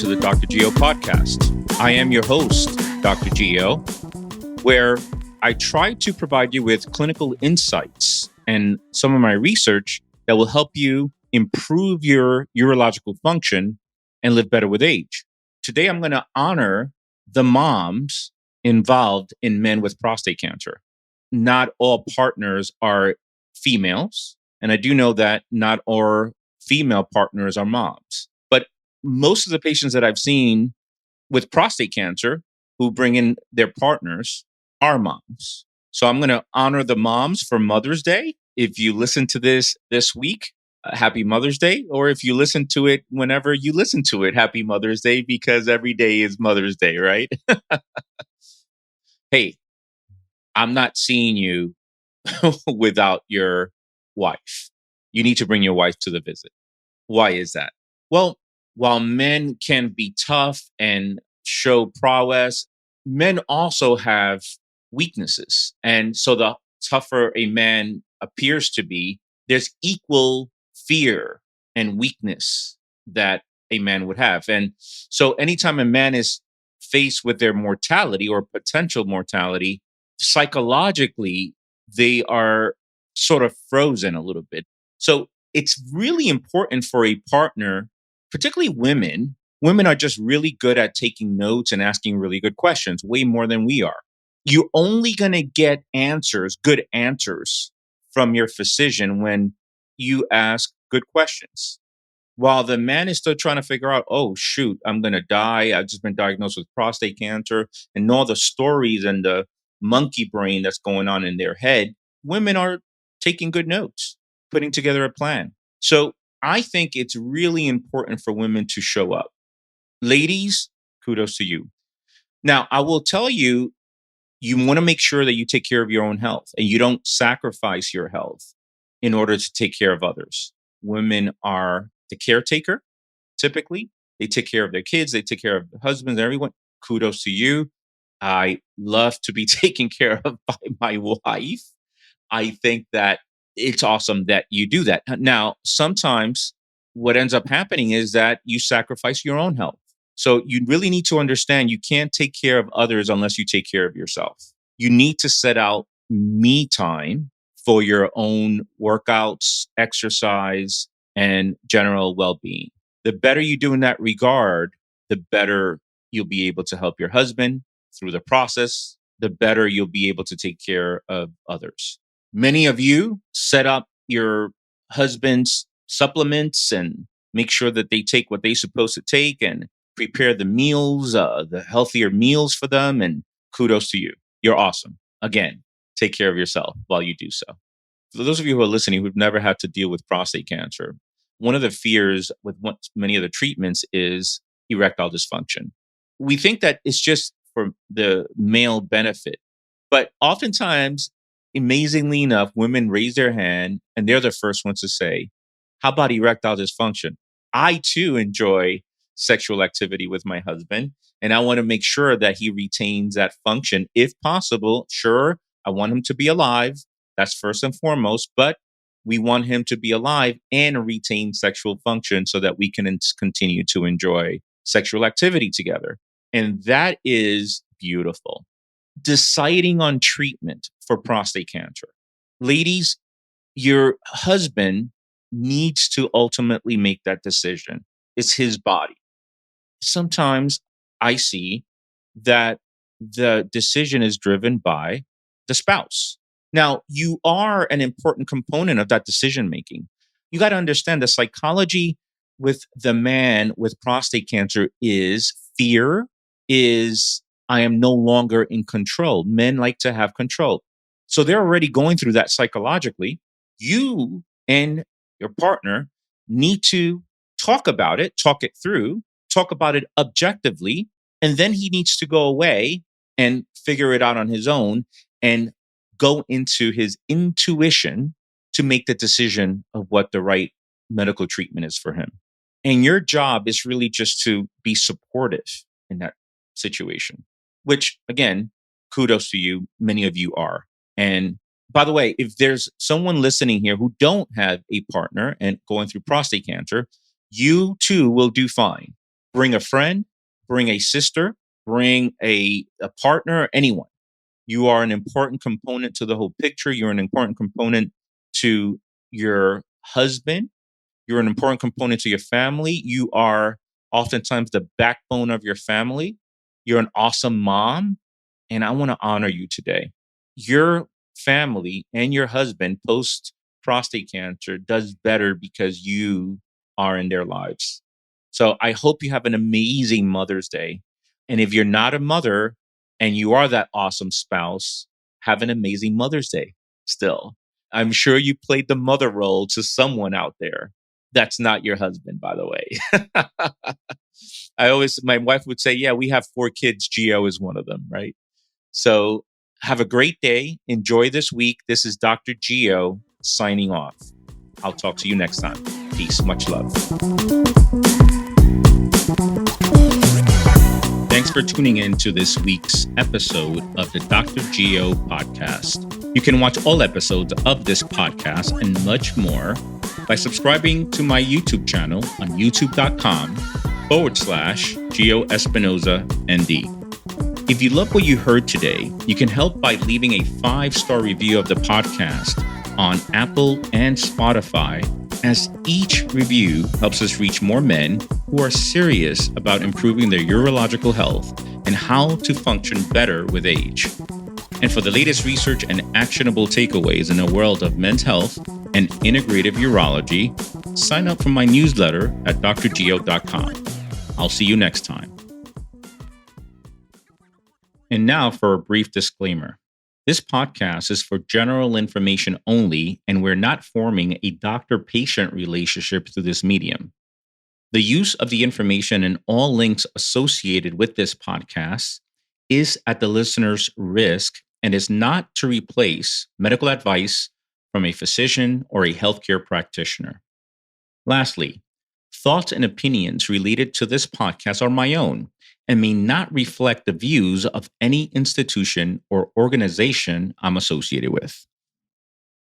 to the Dr. Geo podcast. I am your host, Dr. Geo, where I try to provide you with clinical insights and some of my research that will help you improve your urological function and live better with age. Today, I'm going to honor the moms involved in men with prostate cancer. Not all partners are females, and I do know that not all female partners are moms. But most of the patients that I've seen with prostate cancer who bring in their partners are moms. So I'm going to honor the moms for Mother's Day. If you listen to this week, happy Mother's Day. Or if you listen to it whenever you listen to it, happy Mother's Day, because every day is Mother's Day, right? Hey, I'm not seeing you without your wife. You need to bring your wife to the visit. Why is that? Well, while men can be tough and show prowess, men also have weaknesses. And so the tougher a man appears to be, there's equal fear and weakness that a man would have. And so anytime a man is faced with their mortality or potential mortality, psychologically, they are sort of frozen a little bit. So it's really important for a partner, particularly women. Women are just really good at taking notes and asking really good questions, way more than we are. You're only going to get answers, good answers from your physician when you ask good questions. While the man is still trying to figure out, oh, shoot, I'm going to die. I've just been diagnosed with prostate cancer, and all the stories and the monkey brain that's going on in their head, women are taking good notes, putting together a plan. So I think it's really important for women to show up. Ladies, kudos to you. Now, I will tell you, you want to make sure that you take care of your own health and you don't sacrifice your health in order to take care of others. Women are the caretaker, typically. They take care of their kids, they take care of their husbands, everyone. Kudos to you. I love to be taken care of by my wife. I think that it's awesome that you do that. Now, sometimes what ends up happening is that you sacrifice your own health. So you really need to understand you can't take care of others unless you take care of yourself. You need to set out me time for your own workouts, exercise, and general well-being. The better you do in that regard, the better you'll be able to help your husband through the process, the better you'll be able to take care of others. Many of you set up your husband's supplements and make sure that they take what they're supposed to take and prepare the meals, the healthier meals for them. And kudos to you. You're awesome. Again, take care of yourself while you do so. For those of you who are listening who've never had to deal with prostate cancer, one of the fears with many of the treatments is erectile dysfunction. We think that it's just for the male benefit, but oftentimes, amazingly enough, women raise their hand and they're the first ones to say, how about erectile dysfunction? I too enjoy sexual activity with my husband, and I want to make sure that he retains that function if possible. Sure, I want him to be alive. That's first and foremost, but we want him to be alive and retain sexual function so that we can continue to enjoy sexual activity together. And that is beautiful. Deciding on treatment for prostate cancer. Ladies, your husband needs to ultimately make that decision. It's his body. Sometimes I see that the decision is driven by the spouse. Now, you are an important component of that decision making. You got to understand the psychology with the man with prostate cancer is fear, is I am no longer in control. Men like to have control. So they're already going through that psychologically. You and your partner need to talk about it, talk it through, talk about it objectively, and then he needs to go away and figure it out on his own and go into his intuition to make the decision of what the right medical treatment is for him. And your job is really just to be supportive in that situation, which again, kudos to you. Many of you are. And by the way, if there's someone listening here who don't have a partner and going through prostate cancer, you too will do fine. Bring a friend, bring a sister, bring a partner, anyone. You are an important component to the whole picture. You're an important component to your husband. You're an important component to your family. You are oftentimes the backbone of your family. You're an awesome mom. And I want to honor you today. Your family and your husband post prostate cancer does better because you are in their lives. So I hope you have an amazing Mother's Day. And if you're not a mother and you are that awesome spouse, have an amazing Mother's Day still. I'm sure you played the mother role to someone out there. That's not your husband, by the way. My wife would say, yeah, we have 4 kids. Gio is one of them, right? So have a great day. Enjoy this week. This is Dr. Gio signing off. I'll talk to you next time. Peace. Much love. Thanks for tuning in to this week's episode of the Dr. Gio podcast. You can watch all episodes of this podcast and much more by subscribing to my YouTube channel on youtube.com/Gio Espinoza ND. If you love what you heard today, you can help by leaving a 5-star review of the podcast on Apple and Spotify, as each review helps us reach more men who are serious about improving their urological health and how to function better with age. And for the latest research and actionable takeaways in the world of men's health and integrative urology, sign up for my newsletter at drgio.com. I'll see you next time. And now for a brief disclaimer. This podcast is for general information only, and we're not forming a doctor-patient relationship through this medium. The use of the information and all links associated with this podcast is at the listener's risk and is not to replace medical advice from a physician or a healthcare practitioner. Lastly, thoughts and opinions related to this podcast are my own and may not reflect the views of any institution or organization I'm associated with.